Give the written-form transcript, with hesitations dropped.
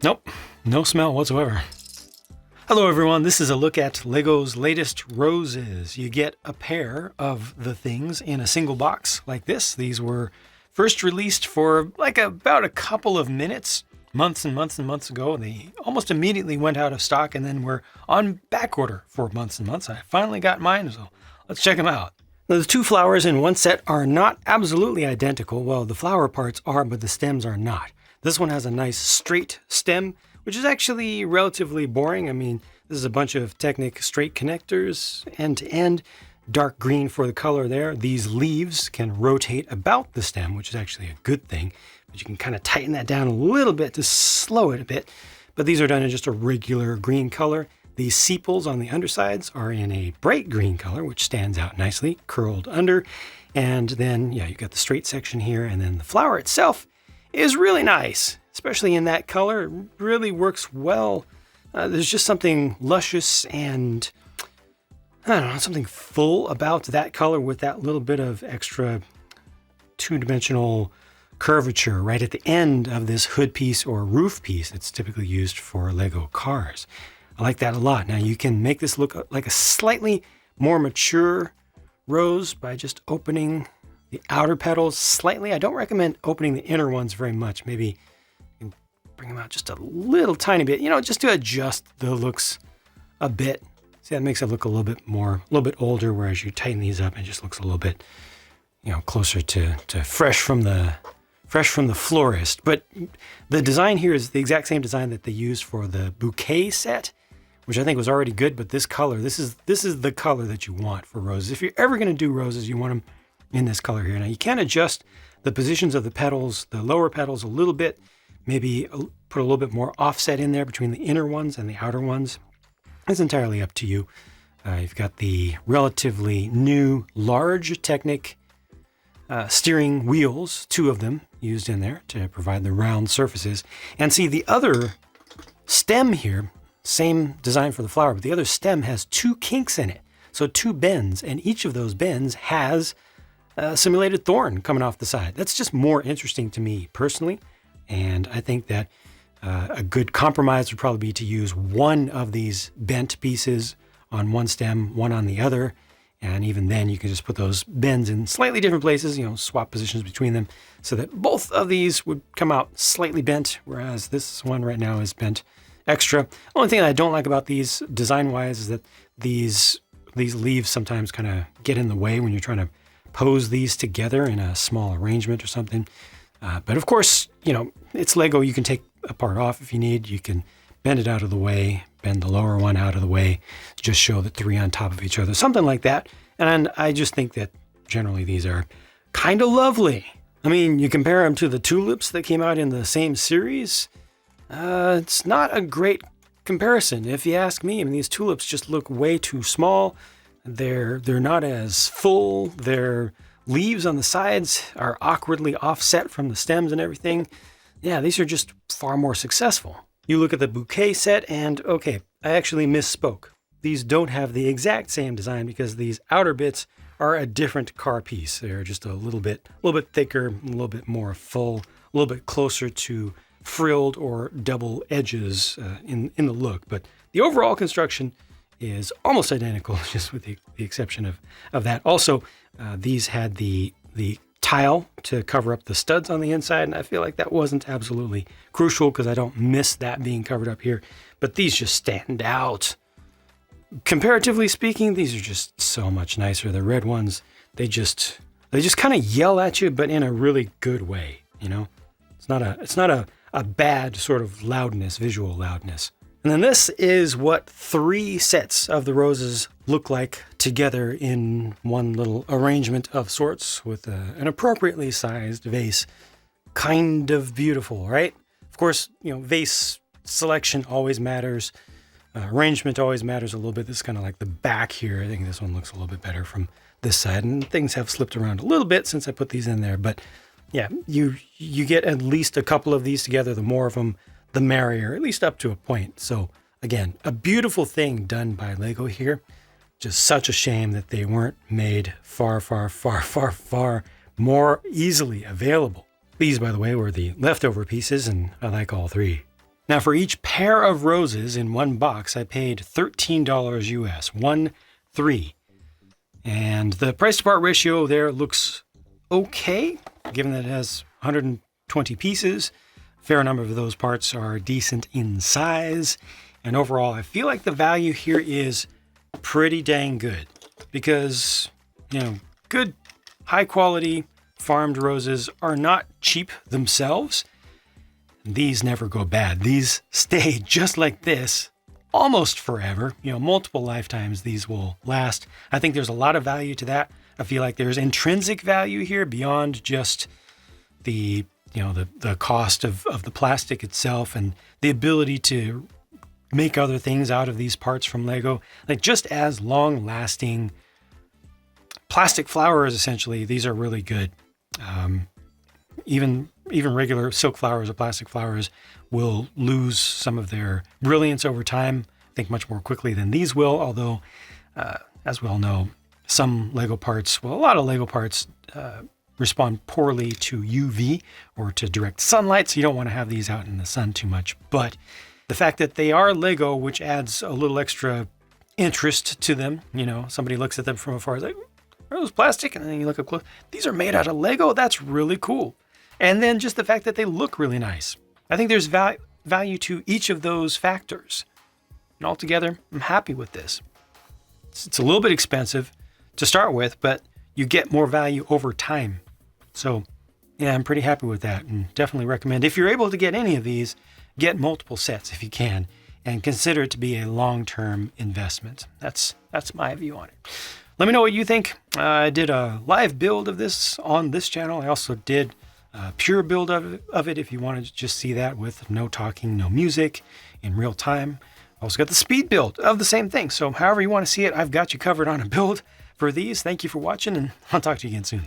Nope, no smell whatsoever. Hello everyone, this is a look at LEGO's latest roses. You get a pair of the things in a single box like this. These were first released for about a couple of minutes, months and months and months ago. They almost immediately went out of stock and then were on back order for months and months. I finally got mine, so let's check them out. Now, the two flowers in one set are not absolutely identical. Well, the flower parts are, but the stems are not. This one has a nice straight stem, which is actually relatively boring. I mean, this is a bunch of Technic straight connectors, end to end, dark green for the color there. These leaves can rotate about the stem, which is actually a good thing, but you can kind of tighten that down a little bit to slow it a bit. But these are done in just a regular green color. These sepals on the undersides are in a bright green color, which stands out nicely, curled under. And then, yeah, you've got the straight section here, and then the flower itself is really nice, especially in that color. It really works well. There's just something luscious and, I don't know, something full about that color with that little bit of extra two-dimensional curvature right at the end of this hood piece or roof piece that's typically used for LEGO cars. I like that a lot. Now you can make this look like a slightly more mature rose by just opening the outer petals slightly. I don't recommend opening the inner ones very much. Maybe you can bring them out just a little tiny bit, just to adjust the looks a bit. See, that makes it look a little bit older, whereas you tighten these up and it just looks a little bit, closer to fresh from the florist. But the design here is the exact same design that they used for the Bouquet set, which I think was already good. But this color, this is the color that you want for roses. If you're ever going to do roses, you want them in this color here. Now you can adjust the positions of the petals, the lower petals a little bit, maybe put a little bit more offset in there between the inner ones and the outer ones. It's entirely up to you. You've got the relatively new large Technic steering wheels, 2 of them used in there to provide the round surfaces. And see, the other stem here, same design for the flower, but the other stem has 2 kinks in it. So 2 bends, and each of those bends has a simulated thorn coming off the side. That's just more interesting to me personally. And I think that a good compromise would probably be to use one of these bent pieces on one stem, one on the other. And even then you can just put those bends in slightly different places, swap positions between them so that both of these would come out slightly bent, whereas this one right now is bent extra. Only thing that I don't like about these design-wise is that these leaves sometimes kind of get in the way when you're trying to pose these together in a small arrangement or something. But of course, it's LEGO. You can take a part off if you need. You can bend it out of the way, bend the lower one out of the way, just show the 3 on top of each other, something like that. And I just think that generally these are kind of lovely. I mean, you compare them to the tulips that came out in the same series. It's not a great comparison, if you ask me. I mean, these tulips just look way too small. They're not as full. Their leaves on the sides are awkwardly offset from the stems and everything. Yeah, these are just far more successful. You look at the Bouquet set and, okay, I actually misspoke. These don't have the exact same design because these outer bits are a different car piece. They're just a little bit thicker, a little bit more full, a little bit closer to frilled or double edges in the look. But the overall construction is almost identical, just with the exception of that. Also, these had the tile to cover up the studs on the inside, and I feel like that wasn't absolutely crucial because I don't miss that being covered up here. But these just stand out. Comparatively speaking, these are just so much nicer. The red ones, they just kind of yell at you, but in a really good way. It's not a bad sort of loudness, visual loudness. And then this is what 3 sets of the roses look like together in one little arrangement of sorts with an appropriately sized vase. Kind of beautiful, right? Of course, vase selection always matters. Arrangement always matters a little bit. This is kind of like the back here. I think this one looks a little bit better from this side. And things have slipped around a little bit since I put these in there. But yeah, you get at least a couple of these together. The more of them, the merrier, at least up to a point. So again, a beautiful thing done by LEGO here. Just such a shame that they weren't made far, far, far, far, far more easily available. These, by the way, were the leftover pieces, and I like all 3. Now for each pair of roses in one box, I paid $13 US, 1-3. And the price to part ratio there looks okay, given that it has 120 pieces. A fair number of those parts are decent in size. And overall, I feel like the value here is pretty dang good because, good high quality farmed roses are not cheap themselves. These never go bad. These stay just like this almost forever. Multiple lifetimes these will last. I think there's a lot of value to that. I feel like there's intrinsic value here beyond just the cost of the plastic itself and the ability to make other things out of these parts from Lego. Like just as long-lasting plastic flowers, essentially, these are really good. Even regular silk flowers or plastic flowers will lose some of their brilliance over time, I think much more quickly than these will, although, as we all know, a lot of Lego parts respond poorly to UV or to direct sunlight, so you don't want to have these out in the sun too much. But the fact that they are Lego, which adds a little extra interest to them, somebody looks at them from afar, is like, are those plastic? And then you look up close, these are made out of Lego? That's really cool. And then just the fact that they look really nice. I think there's value to each of those factors. And altogether, I'm happy with this. It's a little bit expensive to start with, but you get more value over time. So, yeah, I'm pretty happy with that and definitely recommend, if you're able to get any of these, get multiple sets if you can and consider it to be a long-term investment. That's my view on it. Let me know what you think. I did a live build of this on this channel. I also did a pure build of it if you wanted to just see that with no talking, no music in real time. I also got the speed build of the same thing. So however you want to see it, I've got you covered on a build for these. Thank you for watching, and I'll talk to you again soon.